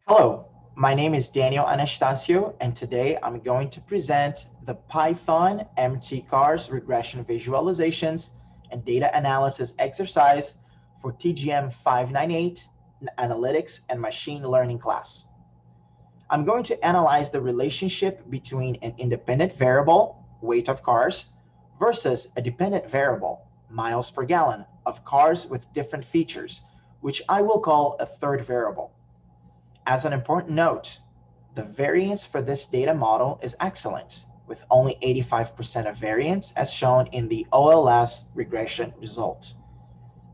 Hello, my name is Daniel Anastasio, and today I'm going to present the Python MTcars regression visualizations and data analysis exercise for TGM 598 Analytics and Machine Learning class. I'm going to analyze the relationship between an independent variable, weight of cars, versus a dependent variable, miles per gallon, of cars with different features, which I will call a third variable. As an important note, the variance for this data model is excellent, with only 85% of variance as shown in the OLS regression result.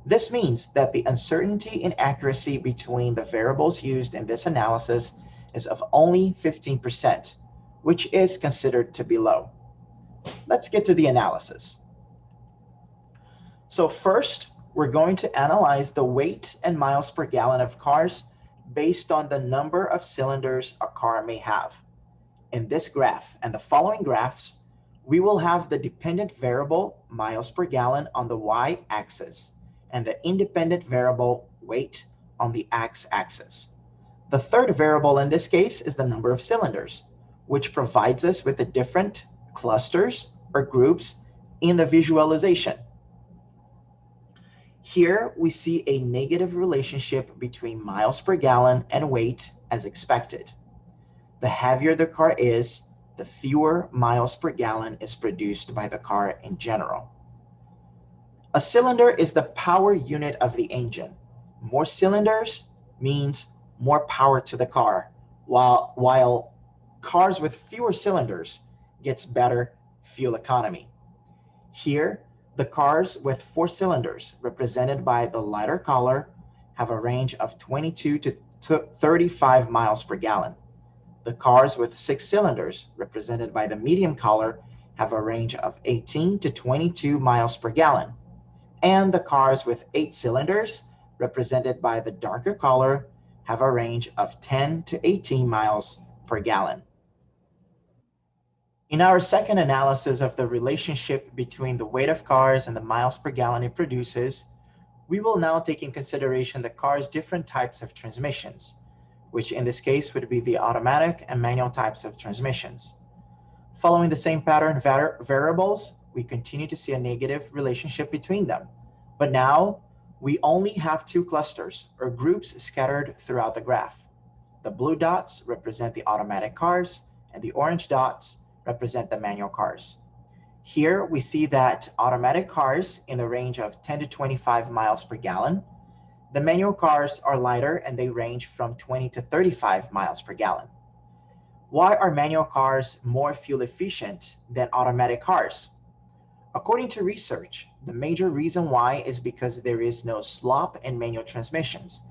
This means that the uncertainty in accuracy between the variables used in this analysis is of only 15%, which is considered to be low. Let's get to the analysis. So first, we're going to analyze the weight and miles per gallon of cars based on the number of cylinders a car may have. In this graph and the following graphs, we will have the dependent variable miles per gallon on the y-axis and the independent variable weight on the x-axis. The third variable in this case is the number of cylinders, which provides us with the different clusters or groups in the visualization. Here we see a negative relationship between miles per gallon and weight as expected. The heavier the car is, the fewer miles per gallon is produced by the car in general. A cylinder is the power unit of the engine. More cylinders means more power to the car, while cars with fewer cylinders gets better fuel economy. Here, the cars with 4 cylinders, represented by the lighter color, have a range of 22 to 35 miles per gallon. The cars with 6 cylinders, represented by the medium color, have a range of 18 to 22 miles per gallon. And the cars with 8 cylinders, represented by the darker color, have a range of 10 to 18 miles per gallon. In our second analysis of the relationship between the weight of cars and the miles per gallon it produces, we will now take in consideration the car's different types of transmissions, which in this case would be the automatic and manual types of transmissions. Following the same pattern variables, we continue to see a negative relationship between them, but now we only have 2 clusters or groups scattered throughout the graph. The blue dots represent the automatic cars, and the orange dots represent the manual cars. Here we see that automatic cars in the range of 10 to 25 miles per gallon. The manual cars are lighter and they range from 20 to 35 miles per gallon. Why are manual cars more fuel efficient than automatic cars? According to research, the major reason why is because there is no slop in manual transmissions.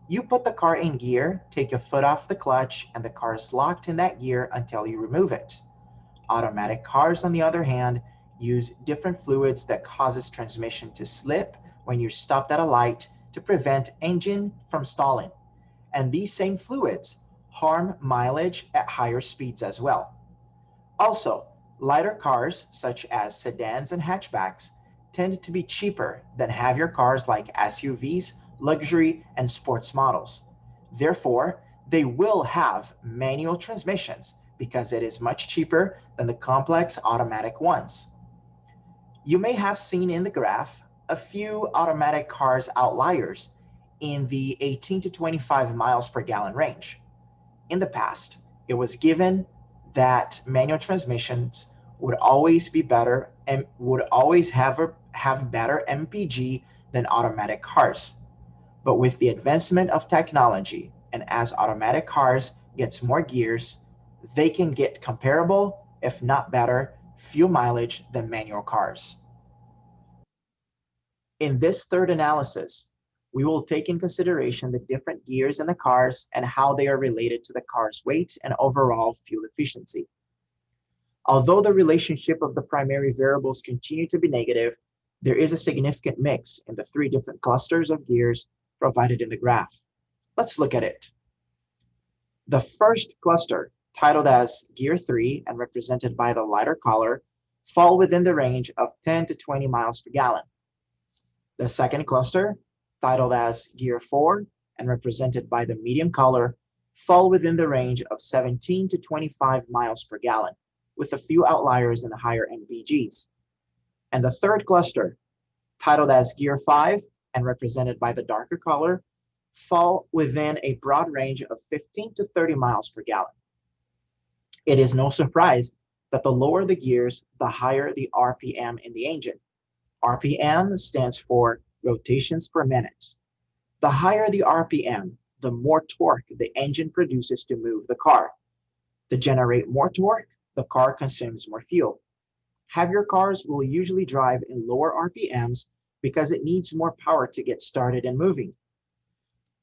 You put the car in gear, take your foot off the clutch, and the car is locked in that gear until you remove it. Automatic cars, on the other hand, use different fluids that causes transmission to slip when you're stopped at a light to prevent engine from stalling. And these same fluids harm mileage at higher speeds as well. Also, lighter cars, such as sedans and hatchbacks, tend to be cheaper than heavier cars like SUVs, luxury, and sports models. Therefore, they will have manual transmissions because it is much cheaper than the complex automatic ones. You may have seen in the graph a few automatic cars outliers in the 18 to 25 miles per gallon range. In the past, it was given that manual transmissions would always be better and would always have better MPG than automatic cars. But with the advancement of technology and as automatic cars gets more gears, they can get comparable, if not better, fuel mileage than manual cars. In this third analysis, we will take in consideration the different gears in the cars and how they are related to the car's weight and overall fuel efficiency. Although the relationship of the primary variables continue to be negative, there is a significant mix in the 3 different clusters of gears provided in the graph. Let's look at it. The first cluster, titled as Gear 3 and represented by the lighter color, fall within the range of 10 to 20 miles per gallon. The second cluster, titled as Gear 4 and represented by the medium color, fall within the range of 17 to 25 miles per gallon, with a few outliers in the higher MPGs. And the third cluster, titled as Gear 5 and represented by the darker color, fall within a broad range of 15 to 30 miles per gallon. It is no surprise that the lower the gears, the higher the RPM in the engine. RPM stands for rotations per minute. The higher the RPM, the more torque the engine produces to move the car. To generate more torque, the car consumes more fuel. Heavier cars will usually drive in lower RPMs because it needs more power to get started and moving.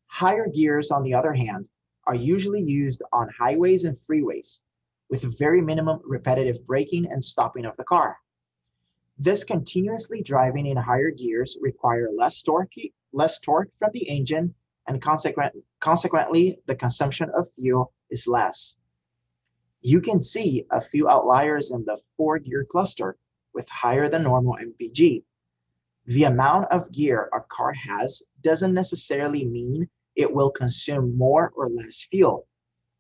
Higher gears, on the other hand, are usually used on highways and freeways, with very minimum repetitive braking and stopping of the car. This continuously driving in higher gears require less torque from the engine, and consequently, the consumption of fuel is less. You can see a few outliers in the 4-gear cluster with higher than normal MPG. The amount of gear a car has doesn't necessarily mean it will consume more or less fuel.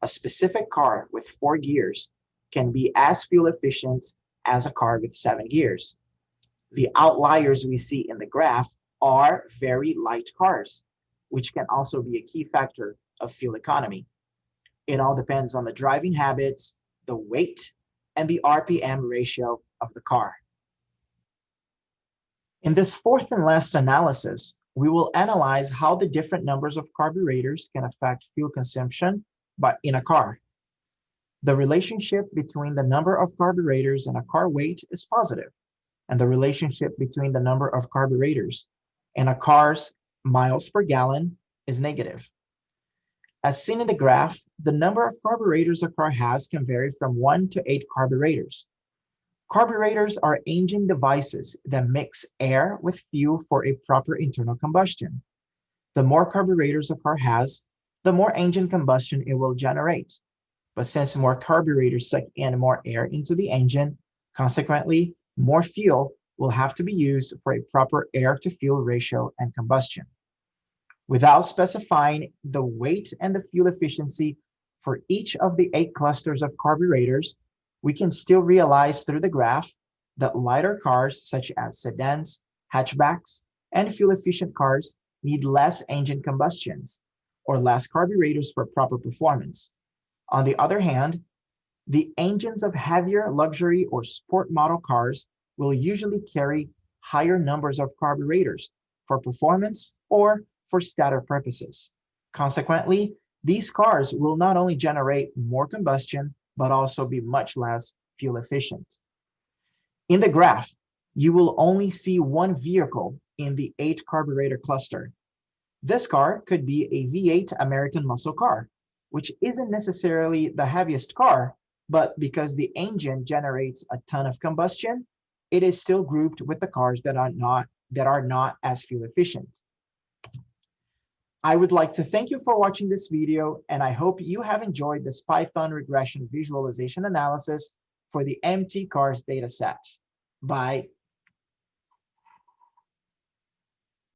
A specific car with 4 gears can be as fuel efficient as a car with 7 gears. The outliers we see in the graph are very light cars, which can also be a key factor of fuel economy. It all depends on the driving habits, the weight, and the RPM ratio of the car. In this fourth and last analysis, we will analyze how the different numbers of carburetors can affect fuel consumption in a car. The relationship between the number of carburetors and a car weight is positive, and the relationship between the number of carburetors and a car's miles per gallon is negative. As seen in the graph, the number of carburetors a car has can vary from 1 to 8 carburetors. Carburetors are engine devices that mix air with fuel for a proper internal combustion. The more carburetors a car has, the more engine combustion it will generate. But since more carburetors suck in more air into the engine, consequently, more fuel will have to be used for a proper air-to-fuel ratio and combustion. Without specifying the weight and the fuel efficiency for each of the 8 clusters of carburetors, we can still realize through the graph that lighter cars such as sedans, hatchbacks, and fuel-efficient cars need less engine combustions or less carburetors for proper performance. On the other hand, the engines of heavier luxury or sport model cars will usually carry higher numbers of carburetors for performance or for stator purposes. Consequently, these cars will not only generate more combustion, but also be much less fuel efficient. In the graph, you will only see one vehicle in the 8 carburetor cluster. This car could be a V8 American muscle car, which isn't necessarily the heaviest car, but because the engine generates a ton of combustion, it is still grouped with the cars that are not as fuel efficient. I would like to thank you for watching this video, and I hope you have enjoyed this Python regression visualization analysis for the MTcars dataset. Bye.